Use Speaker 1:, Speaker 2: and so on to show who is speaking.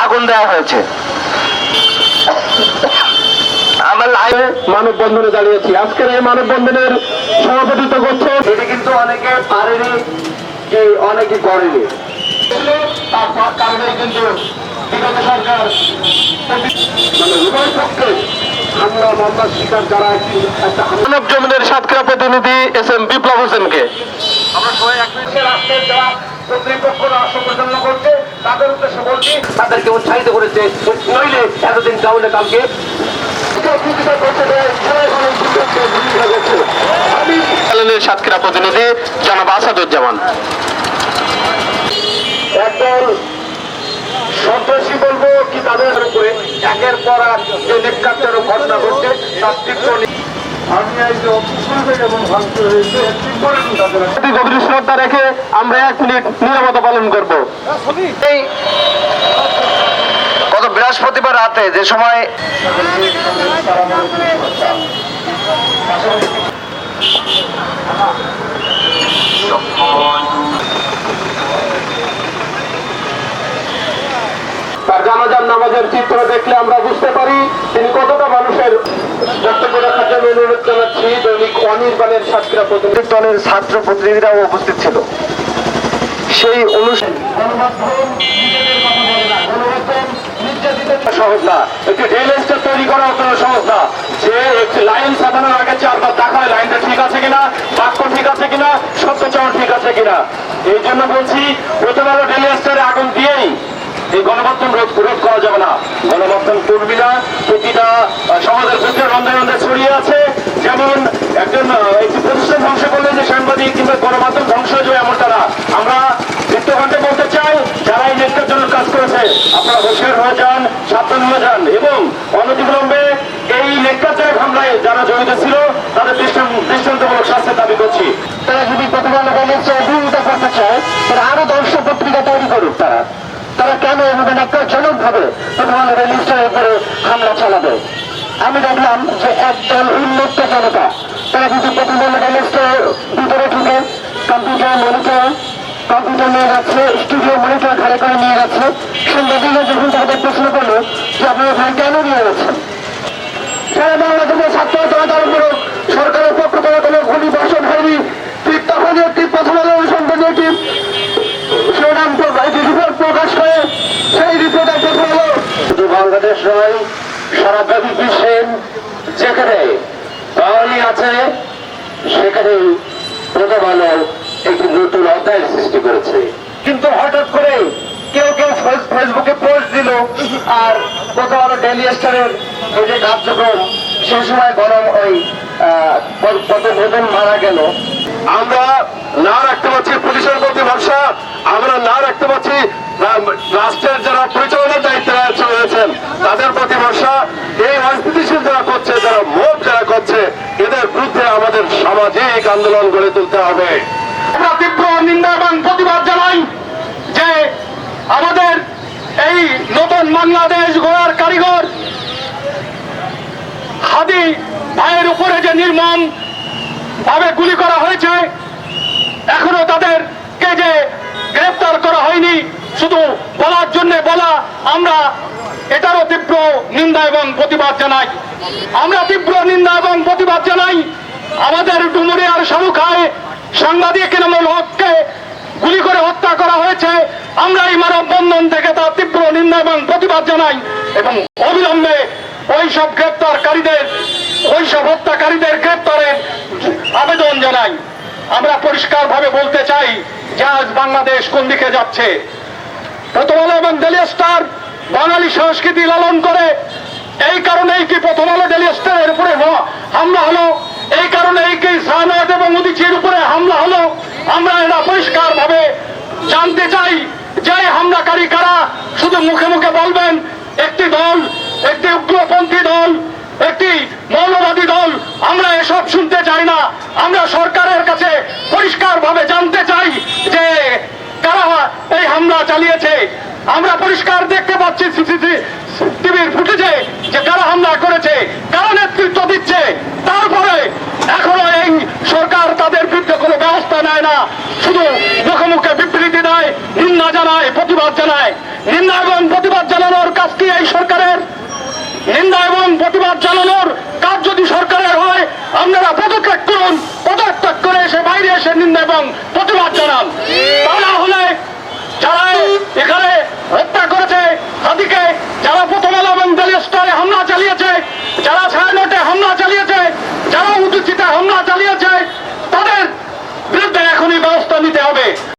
Speaker 1: আগুন দেওয়া হয়েছে। আমরা লাইভে মানববন্ধনে দাঁড়িয়েছি। আজকের এই মানববন্ধনের সভাপতিত্ব করছে, এটি কিন্তু অনেকে পারেনি, যে অনেকে করেনি, তার কারণে কিন্তু বিগত সরকার উভয় পক্ষে হামলা মামলার শিকার যারা মানব জমিনের সাতক্ষীরা প্রতিনিধি এস এম বিপ্লব হোসেনকে আমরা সবাই এক মিনিটে রাষ্ট্রের যারা কর্তৃপক্ষরা সংগঠন করছে তাদের উদ্দেশ্যে বলছি, তাদেরকে উৎসাহিত করেছে, নইলে এতদিন কাউলে কালকে সাতক্ষীরা প্রতিনিধি জনাব আসাদুজ্জামান। একদল সন্ত্রাসী বলবো কি তাদের উপরে একের পর এক যে নেককারজনক ঘটনা ঘটছে তার তীব্র গভীর শ্রদ্ধা রেখে আমরা 1 মিনিট নীরবতা পালন করব। এই গত বৃহস্পতিবার রাতে যে সময় তার জানাজার নামাজের চিত্র দেখলে আমরা বুঝতে পারি তিনি কতটা মানুষের বক্তব্য রাখার জন্য অনুরোধ জানাচ্ছি। দৈনিক অনির্বাণের সাতক্ষীরা প্রতিনিধি দলের ছাত্র প্রতিনিধিরাও উপস্থিত ছিল সেই অনুষ্ঠানে। সহজ না, একটি রেল স্টেশন তৈরি করা অত সহজ না, যে একটি লাইন সাজানোর আগে 4 বার দেখা হয় লাইনটা ঠিক আছে কিনা, বাক্য ঠিক আছে কিনা, শব্দচয়ন ঠিক আছে কিনা। এই জন্য বলছি প্রথমে রেল স্টেশনে আগুন দিয়েই এই গণমাধ্যম রোধ করা যাবে না। গণমাধ্যম কর্মীরা প্রতিটা সমাজের প্রতিটা রন্ধে রন্ধে ছড়িয়ে আছে। যেমন একটি প্রতিষ্ঠান ধ্বংস করলে যে সাংবাদিক কিংবা গণমাধ্যম ধ্বংস হয়ে যাবে এমনটা না। আমরা মৃত্যুকাণ্ডে বলতে চাই, যারা এই নেতার জন্য কাজ করেছে আপনারা হুঁশিয়ার হয়ে যান, সাবধান হয়ে যান এবং অনতিবিলম্বে এই নেতাচার হামলায় যারা জড়িত ছিল তাদের দৃষ্টান্তমূলক শাস্তির দাবি করছি। তারা যদি প্রতিবাদ বিরোধিতা করতে চায় তারা আরো 10টা পত্রিকা তৈরি করুক। তারা কেন এভাবে ন্যাক্কারজনক ভাবে প্রথম রেল স্টেশনের উপরে হামলা চালাবে? আমি দেখলাম যে একদল উন্মুক্ত জনতা তারা কিন্তু প্রথম রেল স্টেশনের ভিতরে ঢুকে কম্পিউটার নিয়ে যাচ্ছে, স্টুডিও মনিটর ঘাড়ে করে নিয়ে যাচ্ছে। সাংবাদিকরা যখন তাদের প্রশ্ন করলো যে আপনারা এখানে কেন নিয়ে যাচ্ছেন, সারা বাংলাদেশের ছাত্র জনতার উপর সরকারের পক্ষ থেকে কোনো গুলি বর্ষণ হয়নি। ঠিক তখন একটি প্রথম আলো সম্পর্কে একটি শিরোনাম রিপোর্ট প্রকাশ করে সেই রিপোর্টে প্রথম আলো শুধু বাংলাদেশ নয়, সারা ব্যাপী বিশ্বের যেখানে বাঙালি আছে সেখানেই প্রথম আলো একটি নতুন অধ্যায়ের সৃষ্টি করেছে। কিন্তু হঠাৎ করে কেউ ফেসবুকে পোস্ট দিল আর প্রথম আলো ডেইলি স্টারের এই যে কার্যক্রম সে সময় গরম ওই কত ভোজন মারা গেল। আমরা না রাখতে পারছি পুলিশের প্রতি ভরসা, আমরা না রাখতে পারছি রাষ্ট্রের যারা পরিচালনার দায়িত্বে রয়েছেন তাদের প্রতি ভরসা। এই অস্থিতিশীল যারা করছে, যারা মোট যারা করছে, এদের বিরুদ্ধে আমাদের সামাজিক আন্দোলন গড়ে তুলতে হবে। আমরা তীব্র নিন্দা এবং প্রতিবাদ জানাই যে আমাদের এই নতুন বাংলাদেশ গড়ার কারিগর হাদি ভাইয়ের উপরে যে নির্মম ভাবে গুলি করা হয়েছে, এখনো তাদেরকে যে গ্রেফতার করা হয়নি, শুধু বলার জন্য বলা, আমরা এটারও তীব্র নিন্দা এবং প্রতিবাদ জানাই। আমরা তীব্র নিন্দা এবং প্রতিবাদ জানাই আমাদের ডুমুরিয়ার শালুখায় সাংবাদিক এনামুল হককে গুলি করে হত্যা করা হয়েছে। আমরা এই মানববন্ধন থেকে তার তীব্র নিন্দা এবং প্রতিবাদ জানাই এবং অবিলম্বে ওইসব হত্যাকারীদের গ্রেপ্তারের আবেদন জানাই। আমরা পরিষ্কার ভাবে বলতে চাই যে আজ বাংলাদেশ কোন দিকে যাচ্ছে। প্রথম আলো এবং ডেইলি স্টার বাঙালি সংস্কৃতি লালন করে, এই কারণেই কি প্রথম আলো ডেইলি স্টারের উপরে হামলা হলো, এই কারণেই কি সানাত এবং উদিচির উপরে হামলা হলো। আমরা এটা পরিষ্কার ভাবে জানতে চাই যে হামলাকারী কারা। শুধু মুখে মুখে বলবেন একটি দল, একটি উগ্রপন্থী দল, একটি মৌলবাদী দল, আমরা এসব শুনতে চাই না। আমরা সরকারের কাছে পরিষ্কার ভাবে জানতে চাই যে কারা এই হামলা চালিয়েছে। আমরা পরিষ্কার দেখতে পাচ্ছি টিভির ফুটেজে যে কারা হামলা করেছে, কারা নেতৃত্ব দিচ্ছে। তারপরে এখনো এই সরকার তাদের বিরুদ্ধে কোনো ব্যবস্থা নেয় না, শুধু মুখে মুখে বিবৃতি দেয়, নিন্দা জানায়, প্রতিবাদ জানায়।
Speaker 2: কি এই সরকারের নিন্দা এবং প্রতিবাদ জানানোর কাজ যদি সরকারের হয়, আপনারা পদত্যাগ করুন, পদত্যাগ করে এসে বাইরে এসে নিন্দা এবং প্রতিবাদ জানান। তা না হলে যারা এখানে হত্যা করেছে হাদিকে, যারা প্রথম আলো এবং